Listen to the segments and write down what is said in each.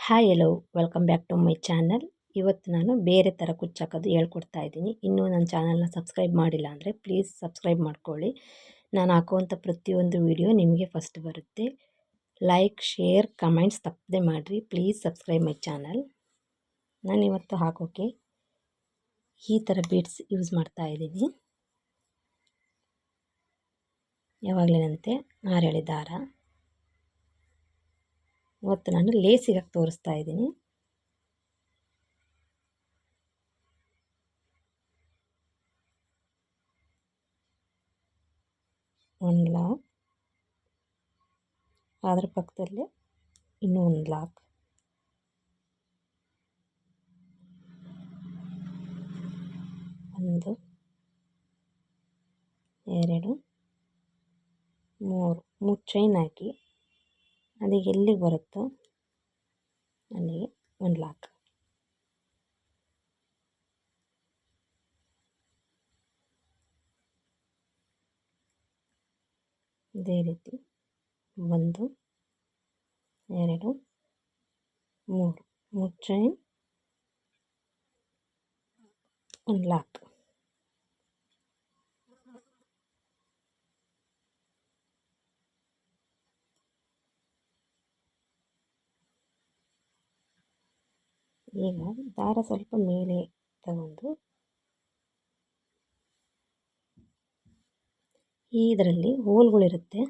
Hi hello welcome back to my channel. ಇವತ್ತು ನಾನು ಬೇರೆ ಥರ ಕುಚ್ಚಾಕೋದು ಹೇಳ್ಕೊಡ್ತಾ ಇದ್ದೀನಿ. ಇನ್ನೂ ನನ್ನ ಚಾನಲ್ನ ಸಬ್ಸ್ಕ್ರೈಬ್ ಮಾಡಿಲ್ಲ ಅಂದರೆ ಪ್ಲೀಸ್ ಸಬ್ಸ್ಕ್ರೈಬ್ ಮಾಡ್ಕೊಳ್ಳಿ. ನಾನು ಹಾಕುವಂಥ ಪ್ರತಿಯೊಂದು ವಿಡಿಯೋ ನಿಮಗೆ ಫಸ್ಟ್ ಬರುತ್ತೆ. ಲೈಕ್, ಶೇರ್, ಕಮೆಂಟ್ಸ್ ತಪ್ಪದೆ ಮಾಡಿರಿ. Please subscribe my channel. ನಾನು ಇವತ್ತು ಹಾಕೋಕ್ಕೆ ಈ ಥರ ಬೀಡ್ಸ್ ಯೂಸ್ ಮಾಡ್ತಾ ಇದ್ದೀನಿ. ಯಾವಾಗಲೇನಂತೆ 6 ಎಳೆ ದಾರ. ಇವತ್ತು ನಾನು ಲೇಸಿಗೆ ತೋರಿಸ್ತಾ ಇದ್ದೀನಿ. ಒಂದು ಲಾಕ್, ಅದರ ಪಕ್ಕದಲ್ಲೇ ಇನ್ನೂ ಒಂದು ಲಾಕ್, ಒಂದು, ಎರಡು, ಮೂರು ಚೈನ್ ಹಾಕಿ ಅದಕ್ಕೆ ಎಲ್ಲಿಗೆ ಬರುತ್ತೋ ಅಲ್ಲಿಗೆ ಒಂದು ಲಾಕ್. ಇದೇ ರೀತಿ 1, 2, 3 ಚೈನ್, ಒಂದು ಲಾಕ್. ಈಗ ದಾರ ಸ್ವಲ್ಪ ಮೇಲೆ ತಗೊಂಡು ಇದರಲ್ಲಿ ಹೋಲ್ಗಳಿರುತ್ತೆ,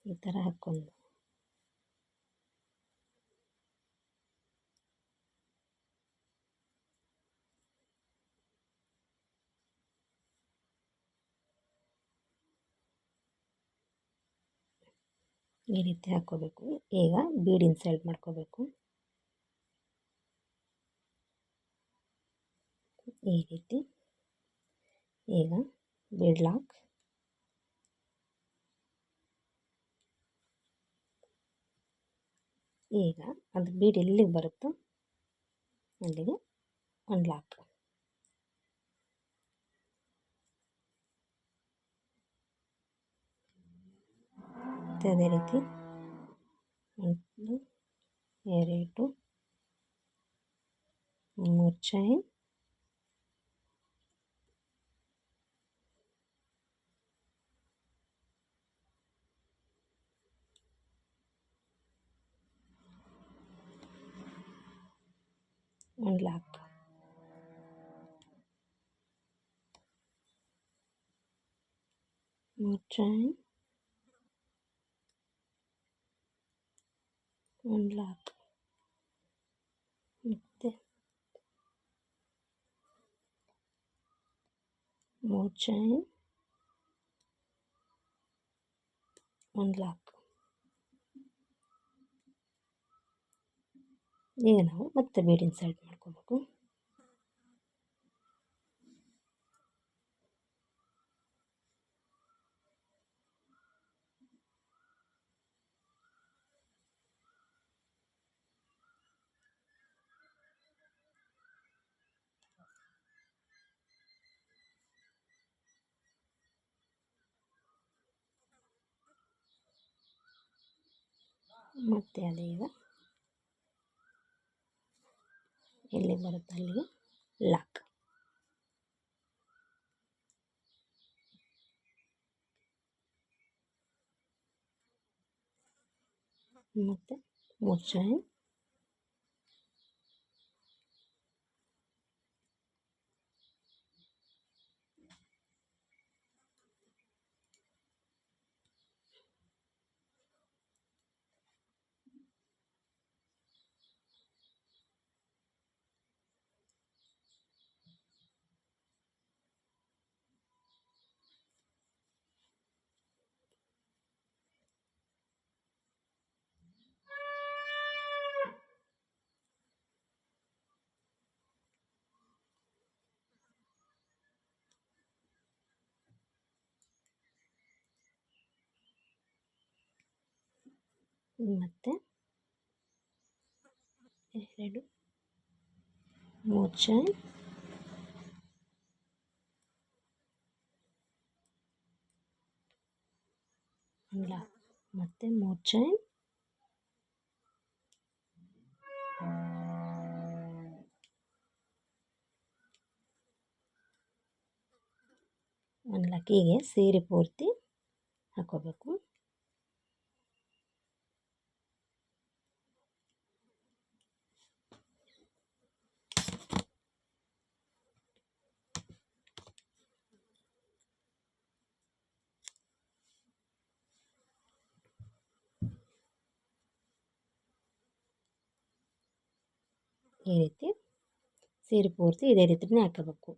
ಈ ಥರ ಹಾಕ್ಕೊಂಡು ಈ ರೀತಿ ಹಾಕ್ಕೋಬೇಕು. ಈಗ ಬೀಡ್ ಇನ್ಸರ್ಟ್ ಮಾಡ್ಕೋಬೇಕು. ಈ ರೀತಿ ಈಗ ಬೀಡ್ ಲಾಕ್, ಈಗ ಅದು ಬೀಡ್ ಎಲ್ಲಿಗೆ ಬರುತ್ತೋ ಅಲ್ಲಿಗೆ ಒಂದು ಲಾಕ್. ಅದೇ ರೀತಿ 1, 2, 3 ಚೈನ್, ಒಂದು ಲಾಕ್. ಚೈನ್, ಒಂದು ಲಾಕ್, ಮತ್ತು 3 ಚೈನ್, ಒಂದು ಲಾಕ್. ಈಗ ನಾವು ಮತ್ತೆ ಬೀಡ್ ಇನ್ಸರ್ಟ್ ಮಾಡ್ಕೋಬೇಕು. ಮತ್ತು ಅದೇ ಈಗ ಎಲ್ಲಿ ಬರುತ್ತೆ ಅಲ್ಲಿಗೆ ಲಾಕ್. ಮತ್ತು 3 ಚೈನ್, ಮತ್ತು 2, 3 ಚೈನ್, ಒಂದು ಲಾಕ್, ಮತ್ತು 3 ಚೈನ್, 1 ಲಾಕ್ ಹೀಗೆ ಸೀರೆ ಪೂರ್ತಿ ಹಾಕ್ಕೋಬೇಕು. ಈ ರೀತಿ ಸೀರೆ ಪೂರ್ತಿ ಇದೇ ರೀತಿನೇ ಹಾಕೋಬೇಕು.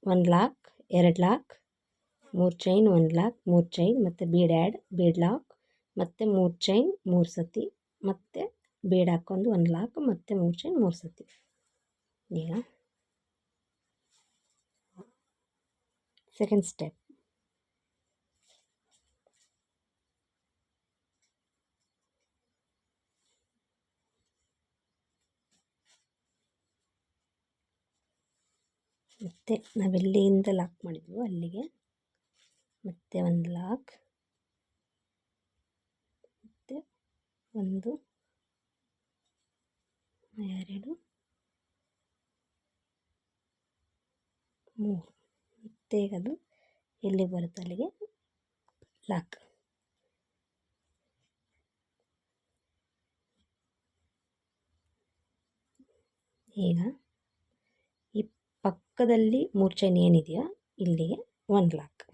1 lock, 2 lock, 3 chain, 1 lock, 3 chain ಮತ್ತು ಬೀಡ್ ಲಾಕ್ ಮತ್ತು 3 ಚೈನ್ 3 ಸತಿ ಮತ್ತು ಬೀಡ್ ಹಾಕ್ಕೊಂಡು 1 ಲಾಕ್ ಮತ್ತು 3 ಚೈನ್ 3 ಸತಿ. ಈಗ ಸೆಕೆಂಡ್ ಸ್ಟೆಪ್. ಮತ್ತು ನಾವೆಲ್ಲಿಂದ ಲಾಕ್ ಮಾಡಿದ್ವೋ ಅಲ್ಲಿಗೆ ಮತ್ತೆ 1 ಲಾಕ್ ಮತ್ತು 1 2 3 ಮತ್ತೆ ಅದು ಎಲ್ಲಿ ಬರುತ್ತೆ ಅಲ್ಲಿಗೆ ಲಾಕ್. ಈಗ ಈ ಪಕ್ಕದಲ್ಲಿ 3 ಚೈನ್ ಏನಿದೆಯೋ ಇಲ್ಲಿಗೆ 1 ಲಾಕ್.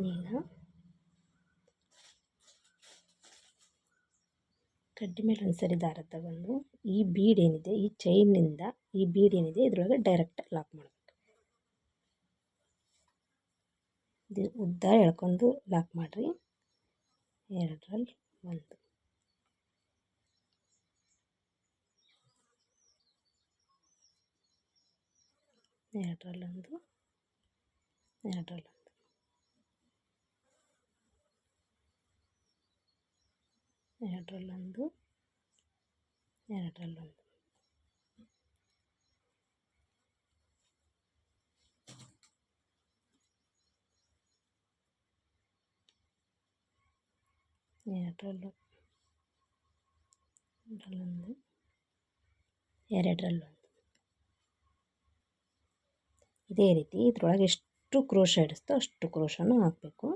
ಈಗ ಕಡ್ಡಿ ಮೇಲೆ ಒಂದು ಸರಿ ದಾರ ತಗೊಂಡು ಈ ಬೀಡ್ ಏನಿದೆ ಈ ಚೈನಿಂದ ಈ ಬೀಡ್ ಏನಿದೆ ಇದರೊಳಗೆ ಡೈರೆಕ್ಟ್ ಲಾಕ್ ಮಾಡಬೇಕು. ಇದು ಉದ್ದ ಎಳ್ಕೊಂಡು ಲಾಕ್ ಮಾಡಿರಿ. 2ರಲ್ಲಿ 1, 2ರಲ್ಲಿ 1, 2ರಲ್ಲಿ 1, 2ರಲ್ಲಿ 1, 2ರಲ್ಲಿ 1. ಎರಡರಲ್ಲೂ 1, 2ರಲ್ಲಿ 1. ಇದೇ ರೀತಿ ಇದ್ರೊಳಗೆ ಎಷ್ಟು ಕ್ರೋಶ ಹಿಡಿಸ್ತೋ ಅಷ್ಟು ಕ್ರೋಶನೂ ಹಾಕಬೇಕು.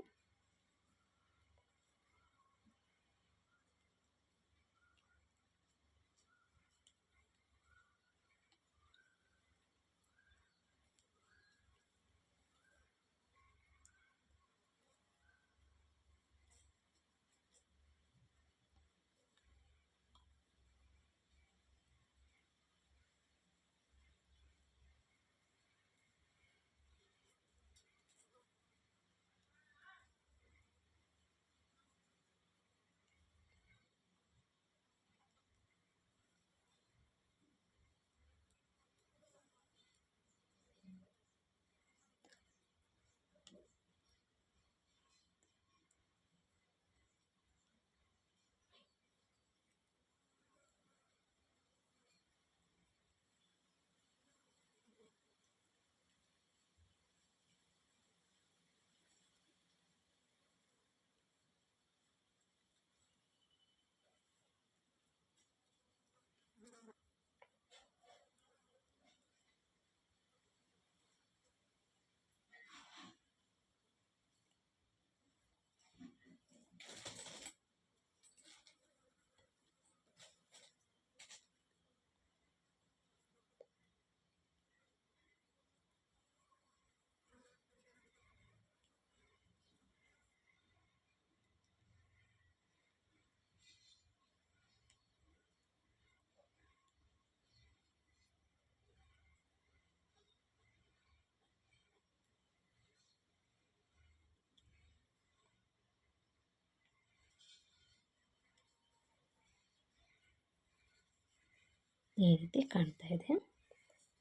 ಈ ರೀತಿ ಕಾಣ್ತಾ ಇದೆ.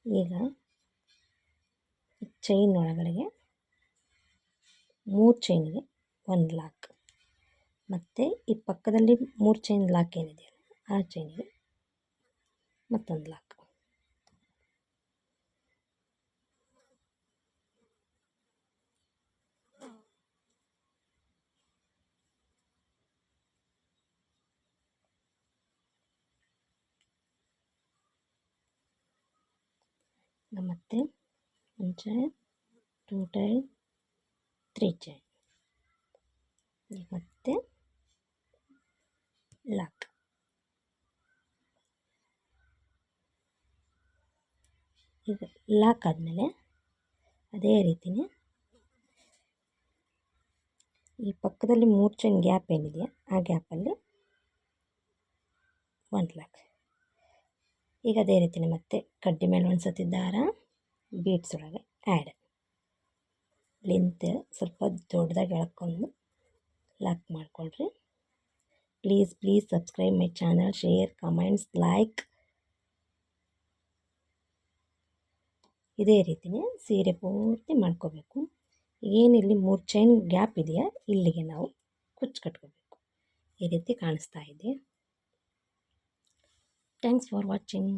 ಈಗ ಚೈನ್ ಒಳಗಡೆಗೆ 3 ಚೈನಿಗೆ 1 ಲಾಕ್ ಮತ್ತು ಈ ಪಕ್ಕದಲ್ಲಿ 3 ಚೈನ್ ಲಾಕ್ ಏನಿದೆ ಆ ಚೈನಿಗೆ ಮತ್ತೊಂದು ಲಾಕ್. ಮತ್ತೆ 1 ಚೈನ್ 2 ಚೈನ್ 3 ಚೈನ್ ಮತ್ತೆ ಲಾಕ್. ಈಗ ಲಾಕ್ ಆದಮೇಲೆ ಅದೇ ರೀತಿಯೇ ಈ ಪಕ್ಕದಲ್ಲಿ 3 ಚೈನ್ ಗ್ಯಾಪ್ ಏನಿದೆಯಾ ಆ ಗ್ಯಾಪಲ್ಲಿ 1 ಲಾಕ್. ಈಗ ಅದೇ ರೀತಿಯೇ ಮತ್ತೆ ಕಡ್ಡಿ ಮೇಲೆ ಒಂದು ಸತಿ ದಾರ ಬೀಡ್ಸ್ ಒಳಗೆ ಆ್ಯಡ್ ಲೆಂತ್ ಸ್ವಲ್ಪ ದೊಡ್ಡದಾಗಿ ಎಳ್ಕೊಂಡು ಲಾಕ್ ಮಾಡಿಕೊಳ್ರಿ. Please subscribe my channel, share, comments, like. ಇದೇ ರೀತಿಯೇ ಸೀರೆ ಪೂರ್ತಿ ಮಾಡ್ಕೋಬೇಕು. ಏನಿಲ್ಲಿ 3 ಚೈನ್ ಗ್ಯಾಪ್ ಇದೆಯಾ ಇಲ್ಲಿಗೆ ನಾವು ಕುಚ್ಚು ಕಟ್ಕೋಬೇಕು. ಈ ರೀತಿ ಕಾಣಿಸ್ತಾ ಇದೆ. Thanks for watching.